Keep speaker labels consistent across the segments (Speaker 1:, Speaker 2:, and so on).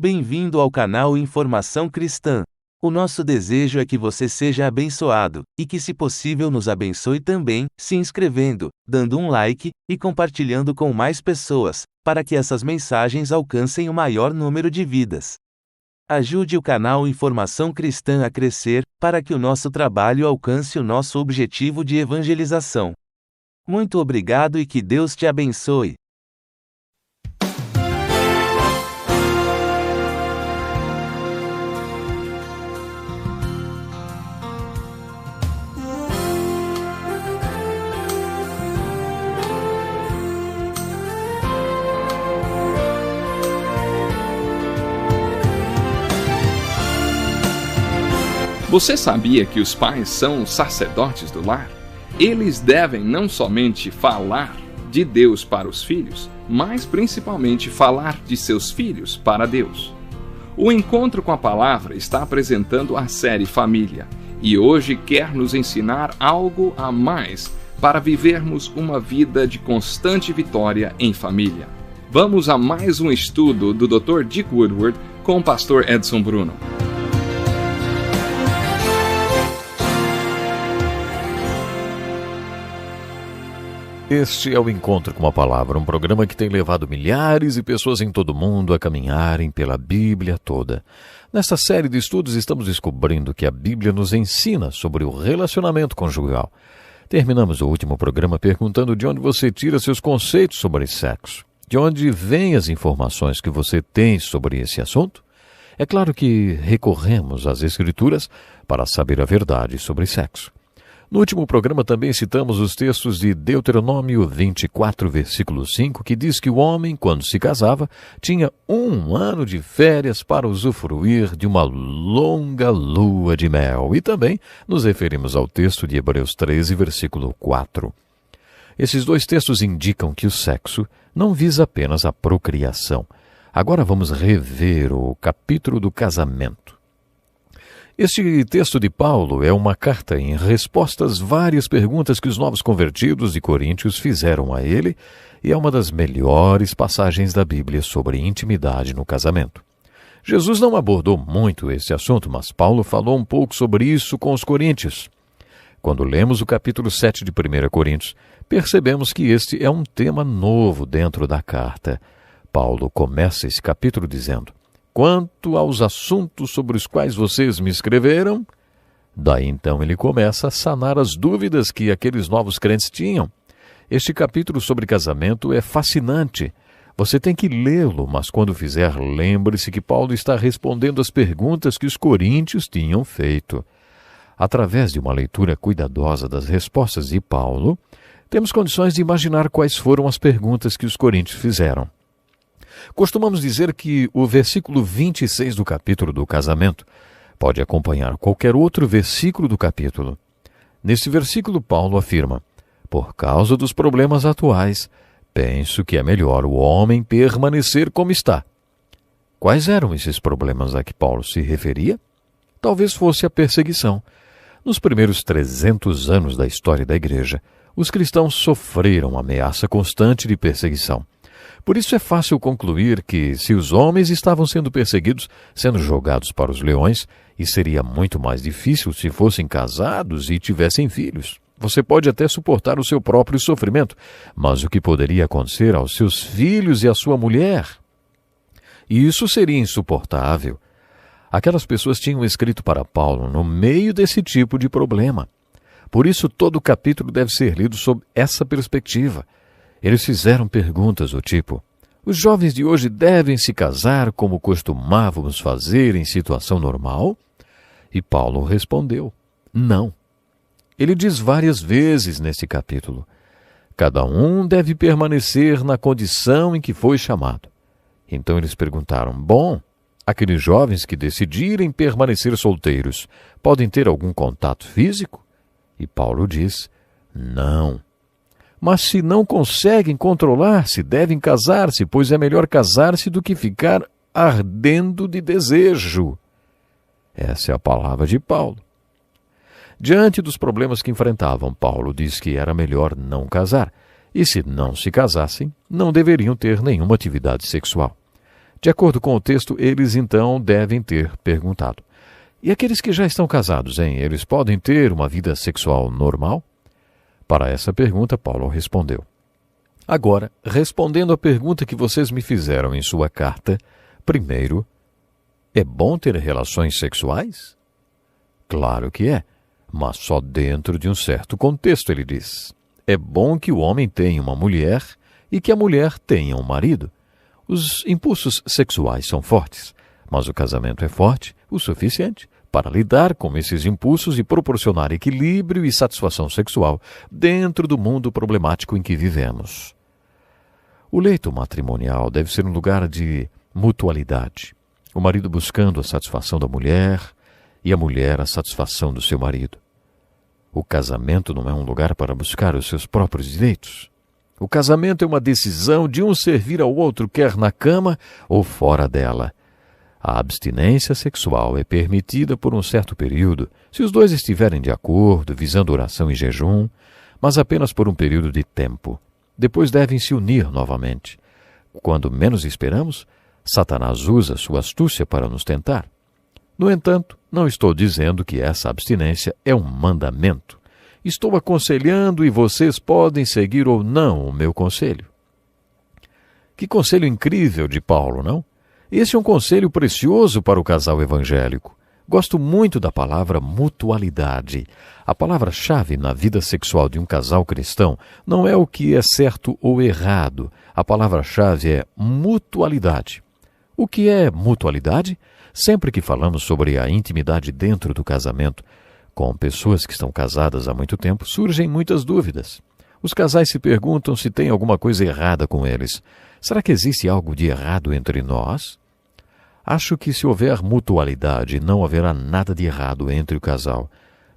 Speaker 1: Bem-vindo ao canal Informação Cristã. O nosso desejo é que você seja abençoado, e que se possível nos abençoe também, se inscrevendo, dando um like, e compartilhando com mais pessoas, para que essas mensagens alcancem o maior número de vidas. Ajude o canal Informação Cristã a crescer, para que o nosso trabalho alcance o nosso objetivo de evangelização. Muito obrigado e que Deus te abençoe.
Speaker 2: Você sabia que os pais são os sacerdotes do lar? Eles devem não somente falar de Deus para os filhos, mas principalmente falar de seus filhos para Deus. O Encontro com a Palavra está apresentando a série Família, e hoje quer nos ensinar algo a mais para vivermos uma vida de constante vitória em família. Vamos a mais um estudo do Dr. Dick Woodward com o pastor Edson Bruno.
Speaker 3: Este é o Encontro com a Palavra, um programa que tem levado milhares de pessoas em todo o mundo a caminharem pela Bíblia toda. Nesta série de estudos estamos descobrindo que a Bíblia nos ensina sobre o relacionamento conjugal. Terminamos o último programa perguntando de onde você tira seus conceitos sobre sexo. De onde vêm as informações que você tem sobre esse assunto? É claro que recorremos às Escrituras para saber a verdade sobre sexo. No último programa também citamos os textos de Deuteronômio 24, versículo 5, que diz que o homem, quando se casava, tinha 1 ano de férias para usufruir de uma longa lua de mel. E também nos referimos ao texto de Hebreus 13, versículo 4. Esses dois textos indicam que o sexo não visa apenas a procriação. Agora vamos rever o capítulo do casamento. Este texto de Paulo é uma carta em resposta às várias perguntas que os novos convertidos de Coríntios fizeram a ele e é uma das melhores passagens da Bíblia sobre intimidade no casamento. Jesus não abordou muito esse assunto, mas Paulo falou um pouco sobre isso com os coríntios. Quando lemos o capítulo 7 de 1 Coríntios, percebemos que este é um tema novo dentro da carta. Paulo começa esse capítulo dizendo: quanto aos assuntos sobre os quais vocês me escreveram, daí então ele começa a sanar as dúvidas que aqueles novos crentes tinham. Este capítulo sobre casamento é fascinante. Você tem que lê-lo, mas quando fizer, lembre-se que Paulo está respondendo às perguntas que os coríntios tinham feito. Através de uma leitura cuidadosa das respostas de Paulo, temos condições de imaginar quais foram as perguntas que os coríntios fizeram. Costumamos dizer que o versículo 26 do capítulo do casamento pode acompanhar qualquer outro versículo do capítulo. Nesse versículo, Paulo afirma: por causa dos problemas atuais, penso que é melhor o homem permanecer como está. Quais eram esses problemas a que Paulo se referia? Talvez fosse a perseguição. Nos primeiros 300 anos da história da igreja, os cristãos sofreram ameaça constante de perseguição. Por isso é fácil concluir que, se os homens estavam sendo perseguidos, sendo jogados para os leões, e seria muito mais difícil se fossem casados e tivessem filhos. Você pode até suportar o seu próprio sofrimento, mas o que poderia acontecer aos seus filhos e à sua mulher? E isso seria insuportável. Aquelas pessoas tinham escrito para Paulo no meio desse tipo de problema. Por isso todo o capítulo deve ser lido sob essa perspectiva. Eles fizeram perguntas do tipo: os jovens de hoje devem se casar como costumávamos fazer em situação normal? E Paulo respondeu: não. Ele diz várias vezes nesse capítulo: cada um deve permanecer na condição em que foi chamado. Então eles perguntaram: bom, aqueles jovens que decidirem permanecer solteiros podem ter algum contato físico? E Paulo diz: não. Mas se não conseguem controlar-se, devem casar-se, pois é melhor casar-se do que ficar ardendo de desejo. Essa é a palavra de Paulo. Diante dos problemas que enfrentavam, Paulo diz que era melhor não casar, e se não se casassem, não deveriam ter nenhuma atividade sexual. De acordo com o texto, eles então devem ter perguntado: e aqueles que já estão casados, hein? Eles podem ter uma vida sexual normal? Para essa pergunta, Paulo respondeu: agora, respondendo à pergunta que vocês me fizeram em sua carta, primeiro, é bom ter relações sexuais? Claro que é, mas só dentro de um certo contexto, ele diz. É bom que o homem tenha uma mulher e que a mulher tenha um marido. Os impulsos sexuais são fortes, mas o casamento é forte o suficiente para lidar com esses impulsos e proporcionar equilíbrio e satisfação sexual dentro do mundo problemático em que vivemos. O leito matrimonial deve ser um lugar de mutualidade. O marido buscando a satisfação da mulher e a mulher a satisfação do seu marido. O casamento não é um lugar para buscar os seus próprios direitos. O casamento é uma decisão de um servir ao outro, quer na cama ou fora dela. A abstinência sexual é permitida por um certo período, se os dois estiverem de acordo, visando oração e jejum, mas apenas por um período de tempo. Depois devem se unir novamente. Quando menos esperamos, Satanás usa sua astúcia para nos tentar. No entanto, não estou dizendo que essa abstinência é um mandamento. Estou aconselhando e vocês podem seguir ou não o meu conselho. Que conselho incrível de Paulo, não? Esse é um conselho precioso para o casal evangélico. Gosto muito da palavra mutualidade. A palavra-chave na vida sexual de um casal cristão não é o que é certo ou errado. A palavra-chave é mutualidade. O que é mutualidade? Sempre que falamos sobre a intimidade dentro do casamento, com pessoas que estão casadas há muito tempo, surgem muitas dúvidas. Os casais se perguntam se tem alguma coisa errada com eles. Será que existe algo de errado entre nós? Acho que se houver mutualidade, não haverá nada de errado entre o casal.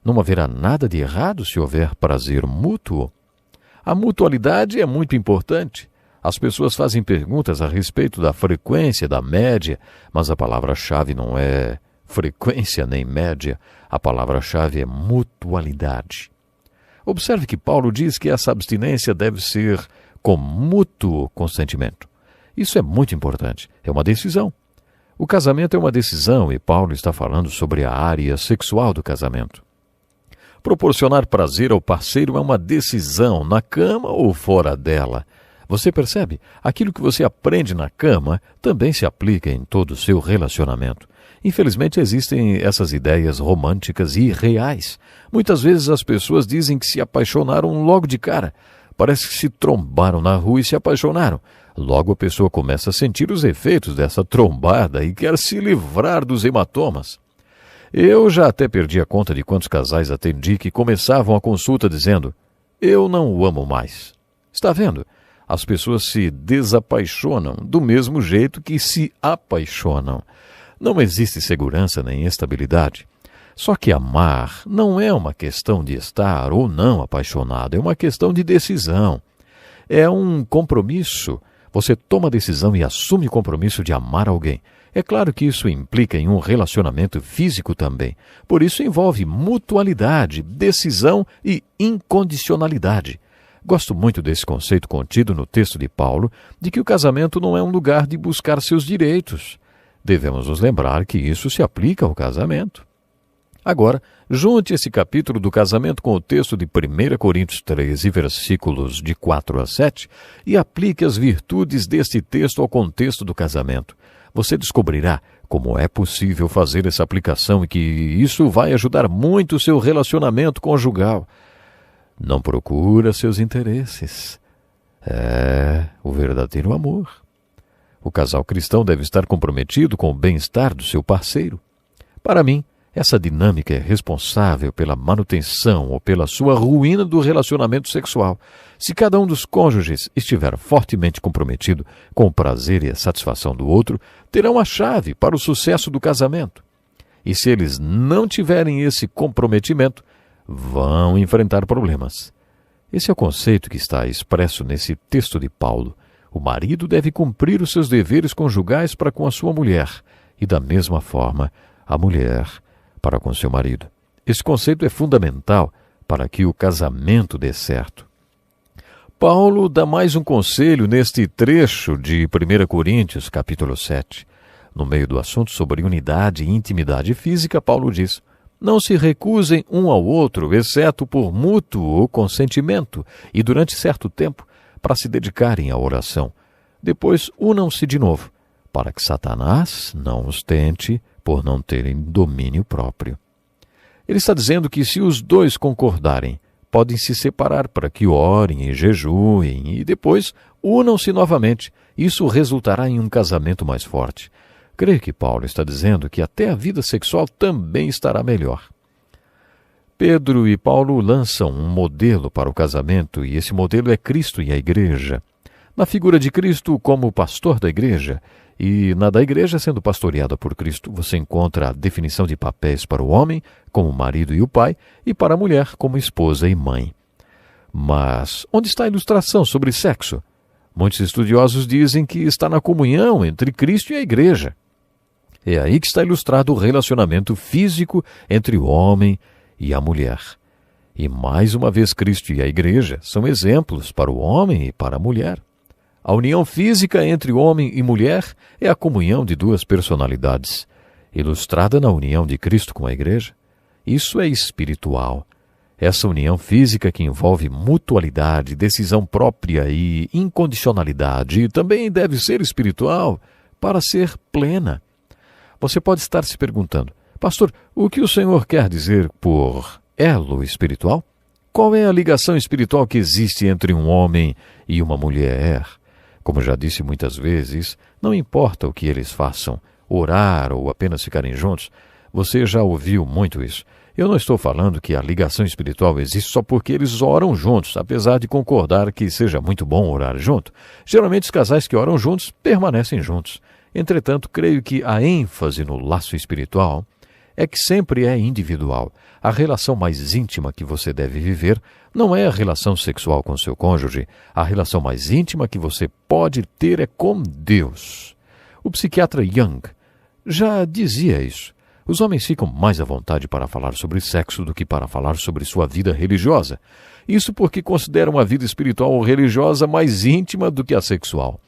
Speaker 3: Não haverá nada de errado se houver prazer mútuo. A mutualidade é muito importante. As pessoas fazem perguntas a respeito da frequência, da média, mas a palavra-chave não é frequência nem média. A palavra-chave é mutualidade. Observe que Paulo diz que essa abstinência deve ser com mútuo consentimento. Isso é muito importante. É uma decisão. O casamento é uma decisão e Paulo está falando sobre a área sexual do casamento. Proporcionar prazer ao parceiro é uma decisão na cama ou fora dela. Você percebe? Aquilo que você aprende na cama também se aplica em todo o seu relacionamento. Infelizmente existem essas ideias românticas e irreais. Muitas vezes as pessoas dizem que se apaixonaram logo de cara. Parece que se trombaram na rua e se apaixonaram. Logo a pessoa começa a sentir os efeitos dessa trombada e quer se livrar dos hematomas. Eu já até perdi a conta de quantos casais atendi que começavam a consulta dizendo: eu não o amo mais. Está vendo? As pessoas se desapaixonam do mesmo jeito que se apaixonam. Não existe segurança nem estabilidade. Só que amar não é uma questão de estar ou não apaixonado, é uma questão de decisão. É um compromisso. Você toma a decisão e assume o compromisso de amar alguém. É claro que isso implica em um relacionamento físico também. Por isso envolve mutualidade, decisão e incondicionalidade. Gosto muito desse conceito contido no texto de Paulo, de que o casamento não é um lugar de buscar seus direitos. Devemos nos lembrar que isso se aplica ao casamento. Agora, junte esse capítulo do casamento com o texto de 1 Coríntios 13, versículos de 4 a 7, e aplique as virtudes deste texto ao contexto do casamento. Você descobrirá como é possível fazer essa aplicação e que isso vai ajudar muito o seu relacionamento conjugal. Não procura seus interesses. É o verdadeiro amor. O casal cristão deve estar comprometido com o bem-estar do seu parceiro. Para mim, essa dinâmica é responsável pela manutenção ou pela sua ruína do relacionamento sexual. Se cada um dos cônjuges estiver fortemente comprometido com o prazer e a satisfação do outro, terão a chave para o sucesso do casamento. E se eles não tiverem esse comprometimento, vão enfrentar problemas. Esse é o conceito que está expresso nesse texto de Paulo. O marido deve cumprir os seus deveres conjugais para com a sua mulher, e da mesma forma, a mulher para com seu marido. Esse conceito é fundamental para que o casamento dê certo. Paulo dá mais um conselho neste trecho de 1 Coríntios, capítulo 7. No meio do assunto sobre unidade e intimidade física, Paulo diz: não se recusem um ao outro, exceto por mútuo consentimento e durante certo tempo, para se dedicarem à oração. Depois unam-se de novo, para que Satanás não os tente por não terem domínio próprio. Ele está dizendo que se os dois concordarem, podem se separar para que orem e jejuem e depois unam-se novamente. Isso resultará em um casamento mais forte. Creio que Paulo está dizendo que até a vida sexual também estará melhor. Pedro e Paulo lançam um modelo para o casamento e esse modelo é Cristo e a Igreja. Na figura de Cristo como pastor da Igreja e na da Igreja sendo pastoreada por Cristo, você encontra a definição de papéis para o homem, como o marido e o pai, e para a mulher, como esposa e mãe. Mas onde está a ilustração sobre sexo? Muitos estudiosos dizem que está na comunhão entre Cristo e a Igreja. É aí que está ilustrado o relacionamento físico entre o homem e a mulher. E mais uma vez Cristo e a Igreja são exemplos para o homem e para a mulher. A união física entre homem e mulher é a comunhão de duas personalidades, ilustrada na união de Cristo com a Igreja. Isso é espiritual. Essa união física que envolve mutualidade, decisão própria e incondicionalidade também deve ser espiritual para ser plena. Você pode estar se perguntando: pastor, o que o Senhor quer dizer por elo espiritual? Qual é a ligação espiritual que existe entre um homem e uma mulher? Como já disse muitas vezes, não importa o que eles façam, orar ou apenas ficarem juntos, você já ouviu muito isso. Eu não estou falando que a ligação espiritual existe só porque eles oram juntos, apesar de concordar que seja muito bom orar junto. Geralmente os casais que oram juntos permanecem juntos. Entretanto, creio que a ênfase no laço espiritual é que sempre é individual. A relação mais íntima que você deve viver não é a relação sexual com seu cônjuge. A relação mais íntima que você pode ter é com Deus. O psiquiatra Jung já dizia isso. Os homens ficam mais à vontade para falar sobre sexo do que para falar sobre sua vida religiosa. Isso porque consideram a vida espiritual ou religiosa mais íntima do que a sexual.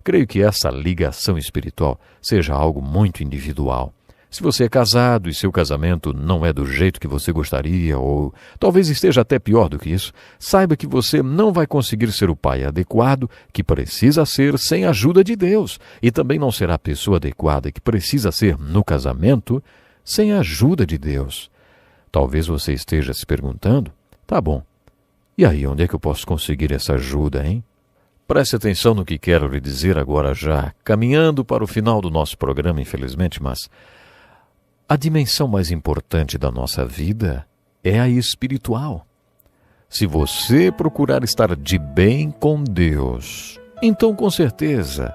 Speaker 3: Creio que essa ligação espiritual seja algo muito individual. Se você é casado e seu casamento não é do jeito que você gostaria, ou talvez esteja até pior do que isso, saiba que você não vai conseguir ser o pai adequado que precisa ser sem a ajuda de Deus, e também não será a pessoa adequada que precisa ser no casamento sem a ajuda de Deus. Talvez você esteja se perguntando: tá bom, e aí onde é que eu posso conseguir essa ajuda, hein? Preste atenção no que quero lhe dizer agora já, caminhando para o final do nosso programa, infelizmente, mas a dimensão mais importante da nossa vida é a espiritual. Se você procurar estar de bem com Deus, então com certeza,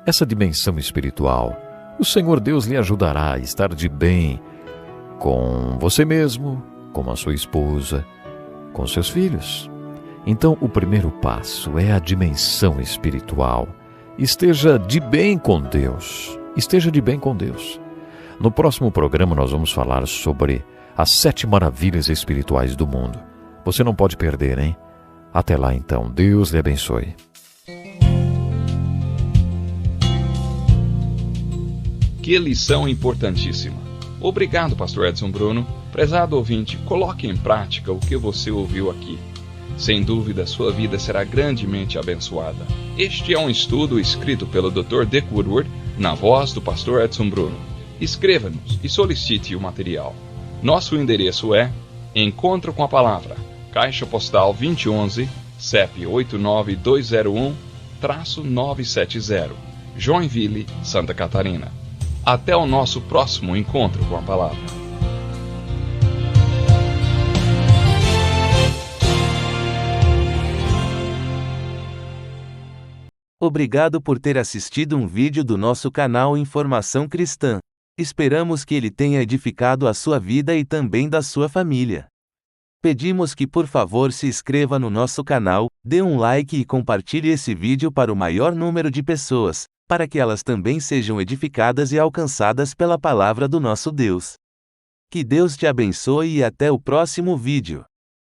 Speaker 3: essa dimensão espiritual, o Senhor Deus lhe ajudará a estar de bem com você mesmo, com a sua esposa, com seus filhos. Então, o primeiro passo é a dimensão espiritual. Esteja de bem com Deus. Esteja de bem com Deus. No próximo programa nós vamos falar sobre as 7 maravilhas espirituais do mundo. Você não pode perder, hein? Até lá então, Deus lhe abençoe.
Speaker 2: Que lição importantíssima. Obrigado, pastor Edson Bruno. Prezado ouvinte, coloque em prática o que você ouviu aqui. Sem dúvida, sua vida será grandemente abençoada. Este é um estudo escrito pelo Dr. Dick Woodward, na voz do pastor Edson Bruno. Escreva-nos e solicite o material. Nosso endereço é Encontro com a Palavra, Caixa Postal 2011, CEP 89201-970, Joinville, Santa Catarina. Até o nosso próximo Encontro com a Palavra.
Speaker 1: Obrigado por ter assistido um vídeo do nosso canal Informação Cristã. Esperamos que ele tenha edificado a sua vida e também da sua família. Pedimos que por favor se inscreva no nosso canal, dê um like e compartilhe esse vídeo para o maior número de pessoas, para que elas também sejam edificadas e alcançadas pela palavra do nosso Deus. Que Deus te abençoe e até o próximo vídeo.